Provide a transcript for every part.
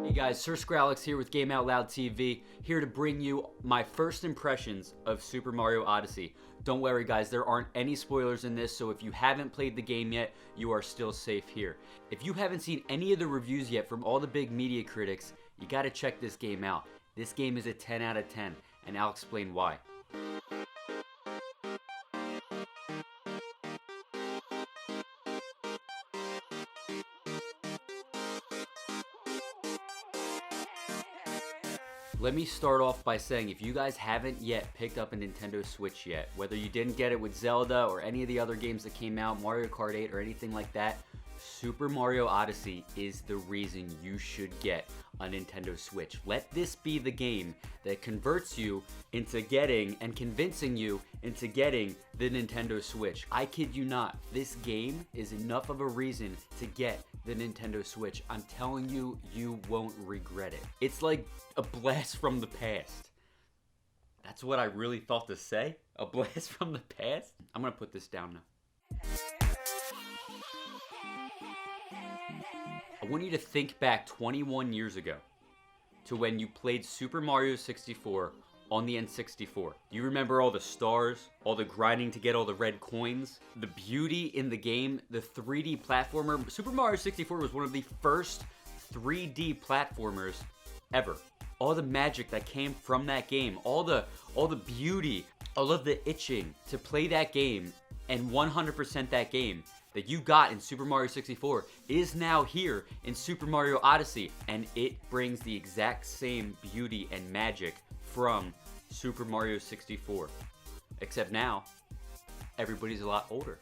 Hey guys, Sir Scrowlix here with Game Out Loud TV, here to bring you my first impressions of Super Mario Odyssey. Don't worry guys, there aren't any spoilers in this, so if you haven't played the game yet, you are still safe here. If you haven't seen any of the reviews yet from all the big media critics, you gotta check this game out. This game is a 10 out of 10, and I'll explain why. Let me start off by saying, if you guys haven't yet picked up a Nintendo Switch yet, whether you didn't get it with Zelda or any of the other games that came out, Mario Kart 8 or anything like that, Super Mario Odyssey is the reason you should get a Nintendo Switch. Let this be the game that converts you into getting and convincing you into getting the Nintendo Switch. I kid you not, this game is enough of a reason to get the Nintendo Switch. I'm telling you, you won't regret it. It's like a blast from the past. That's what I really thought to say. A blast from the past? I'm gonna put this down now. I want you to think back 21 years ago to when you played Super Mario 64 on the N64. Do you remember all the stars, all the grinding to get all the red coins, the beauty in the game, the 3D platformer? Super Mario 64 was one of the first 3D platformers ever. All the magic that came from that game, all the beauty, all of the itching to play that game and 100% that game that you got in Super Mario 64 is now here in Super Mario Odyssey, and it brings the exact same beauty and magic from Super Mario 64. Except now, everybody's a lot older.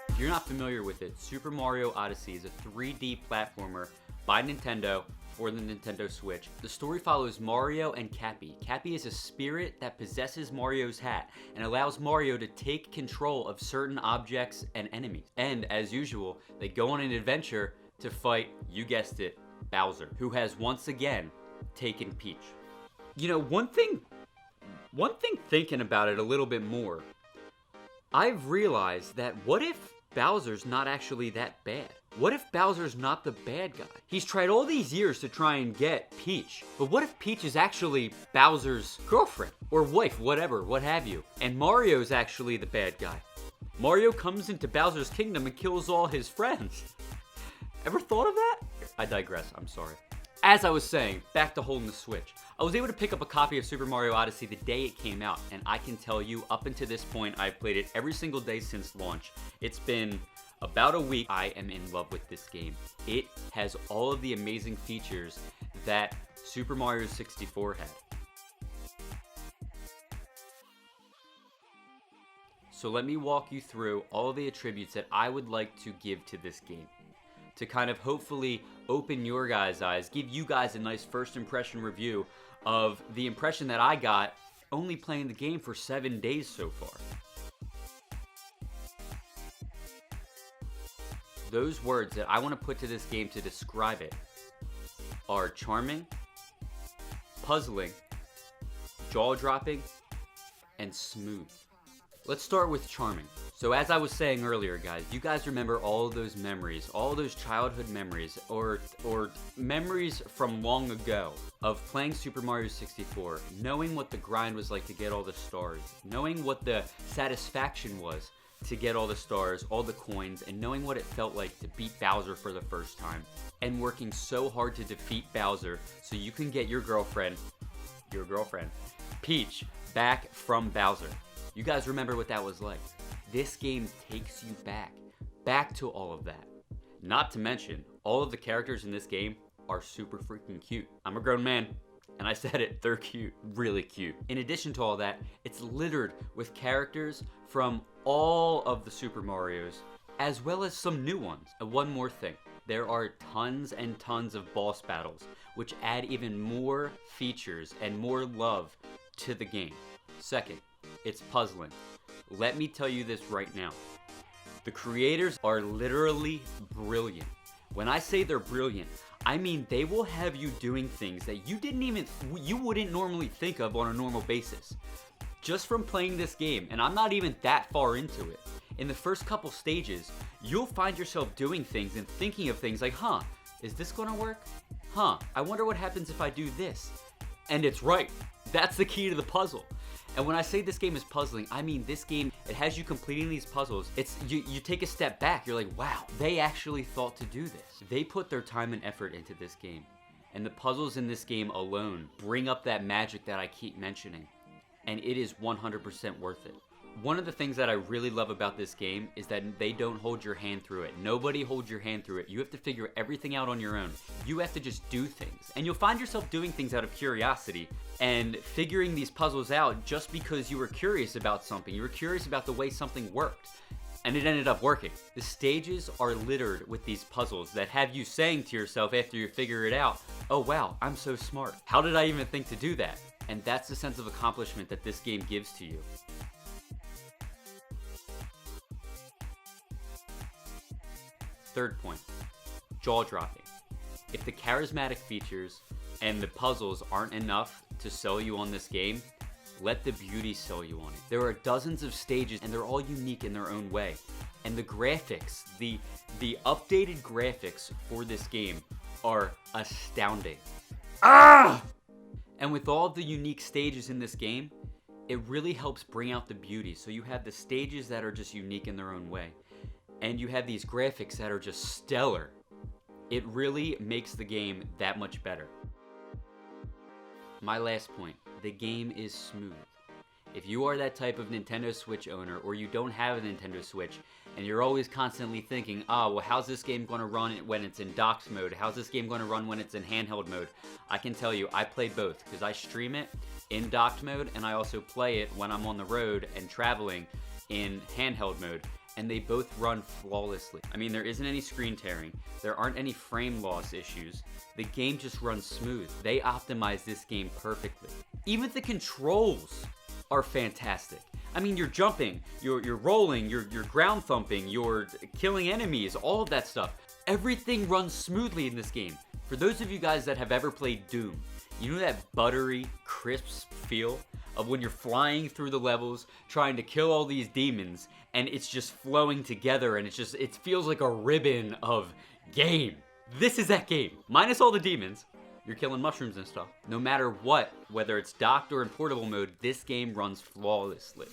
If you're not familiar with it, Super Mario Odyssey is a 3D platformer by Nintendo for the Nintendo Switch. The story follows Mario and Cappy. Cappy is a spirit that possesses Mario's hat and allows Mario to take control of certain objects and enemies. And as usual, they go on an adventure to fight, you guessed it, Bowser, who has once again taken Peach. You know, one thing thinking about it a little bit more, I've realized that what if Bowser's not actually that bad? What if Bowser's not the bad guy? He's tried all these years to try and get Peach, but what if Peach is actually Bowser's girlfriend or wife, whatever, what have you, and Mario's actually the bad guy? Mario comes into Bowser's kingdom and kills all his friends. Ever thought of that? I digress, I'm sorry. As I was saying, back to holding the Switch. I was able to pick up a copy of Super Mario Odyssey the day it came out, and I can tell you, up until this point, I've played it every single day since launch. It's been about a week. I am in love with this game. It has all of the amazing features that Super Mario 64 had. So let me walk you through all of the attributes that I would like to give to this game, to kind of hopefully open your guys' eyes, give you guys a nice first impression review of the impression that I got only playing the game for 7 days so far. Those words that I want to put to this game to describe it are charming, puzzling, jaw-dropping, and smooth. Let's start with charming. So as I was saying earlier, guys, you guys remember all of those memories, all of those childhood memories, or memories from long ago of playing Super Mario 64, knowing what the grind was like to get all the stars, knowing what the satisfaction was to get all the stars, all the coins, and knowing what it felt like to beat Bowser for the first time, and working so hard to defeat Bowser so you can get your girlfriend, Peach, back from Bowser. You guys remember what that was like. This game takes you back to all of that. Not to mention, all of the characters in this game are super freaking cute. I'm a grown man, and I said it, they're cute, really cute. In addition to all that, it's littered with characters from all of the Super Marios, as well as some new ones. And one more thing, there are tons and tons of boss battles, which add even more features and more love to the game. Second, it's puzzling. Let me tell you this right now. The creators are literally brilliant. When I say they're brilliant, I mean, they will have you doing things that you wouldn't normally think of on a normal basis. Just from playing this game, and I'm not even that far into it, in the first couple stages, you'll find yourself doing things and thinking of things like, huh, is this gonna work? Huh, I wonder what happens if I do this. And it's right. That's the key to the puzzle. And when I say this game is puzzling, I mean this game, it has you completing these puzzles. You take a step back, you're like, wow, they actually thought to do this. They put their time and effort into this game. And the puzzles in this game alone bring up that magic that I keep mentioning. And it is 100% worth it. One of the things that I really love about this game is that they don't hold your hand through it. Nobody holds your hand through it. You have to figure everything out on your own. You have to just do things. And you'll find yourself doing things out of curiosity and figuring these puzzles out just because you were curious about something. You were curious about the way something worked. And it ended up working. The stages are littered with these puzzles that have you saying to yourself after you figure it out, oh wow, I'm so smart. How did I even think to do that? And that's the sense of accomplishment that this game gives to you. Third point, jaw-dropping. If the charismatic features and the puzzles aren't enough to sell you on this game, let the beauty sell you on it. There are dozens of stages and they're all unique in their own way. And the graphics, the updated graphics for this game are astounding. And with all the unique stages in this game, it really helps bring out the beauty. So you have the stages that are just unique in their own way. And you have these graphics that are just stellar. It really makes the game that much better. My last point, the game is smooth. If you are that type of Nintendo Switch owner, or you don't have a Nintendo Switch, and you're always constantly thinking, well, how's this game going to run when it's in docked mode? How's this game going to run when it's in handheld mode? I can tell you, I play both, because I stream it in docked mode, and I also play it when I'm on the road and traveling in handheld mode. And they both run flawlessly. I mean, there isn't any screen tearing. There aren't any frame loss issues. The game just runs smooth. They optimize this game perfectly. Even the controls are fantastic. I mean, you're jumping, you're rolling, you're ground thumping, you're killing enemies, all of that stuff. Everything runs smoothly in this game. For those of you guys that have ever played Doom, you know that buttery, crisp feel of when you're flying through the levels, trying to kill all these demons, and it's just flowing together, and it feels like a ribbon of game. This is that game. Minus all the demons, you're killing mushrooms and stuff. No matter what, whether it's docked or in portable mode, this game runs flawlessly.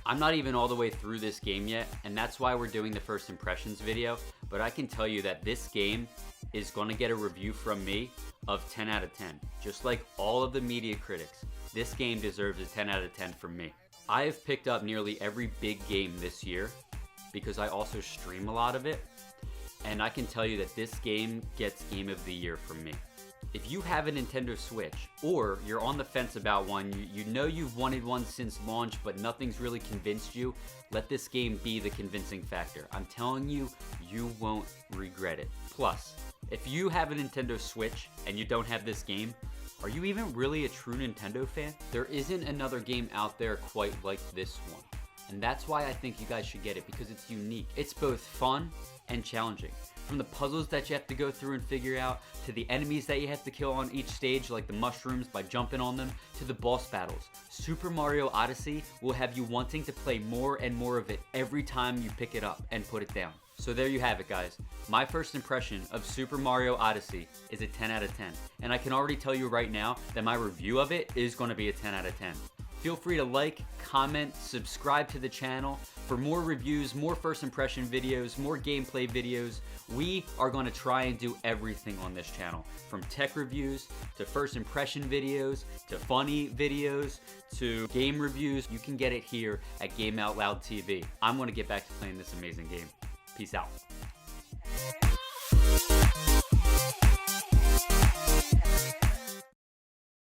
I'm not even all the way through this game yet, and that's why we're doing the first impressions video, but I can tell you that this game is gonna get a review from me of 10 out of 10. Just like all of the media critics, this game deserves a 10 out of 10 from me. I have picked up nearly every big game this year because I also stream a lot of it, and I can tell you that this game gets Game of the Year from me. If you have a Nintendo Switch, or you're on the fence about one, you know you've wanted one since launch, but nothing's really convinced you, let this game be the convincing factor. I'm telling you, you won't regret it. Plus, if you have a Nintendo Switch and you don't have this game, are you even really a true Nintendo fan? There isn't another game out there quite like this one. And that's why I think you guys should get it, because it's unique. It's both fun and challenging. From the puzzles that you have to go through and figure out, to the enemies that you have to kill on each stage, like the mushrooms by jumping on them, to the boss battles. Super Mario Odyssey will have you wanting to play more and more of it every time you pick it up and put it down. So there you have it, guys. My first impression of Super Mario Odyssey is a 10 out of 10. And I can already tell you right now that my review of it is going to be a 10 out of 10. Feel free to like, comment, subscribe to the channel for more reviews, more first impression videos, more gameplay videos. We are going to try and do everything on this channel, from tech reviews to first impression videos to funny videos to game reviews. You can get it here at Game Out Loud TV. I'm going to get back to playing this amazing game. Peace out.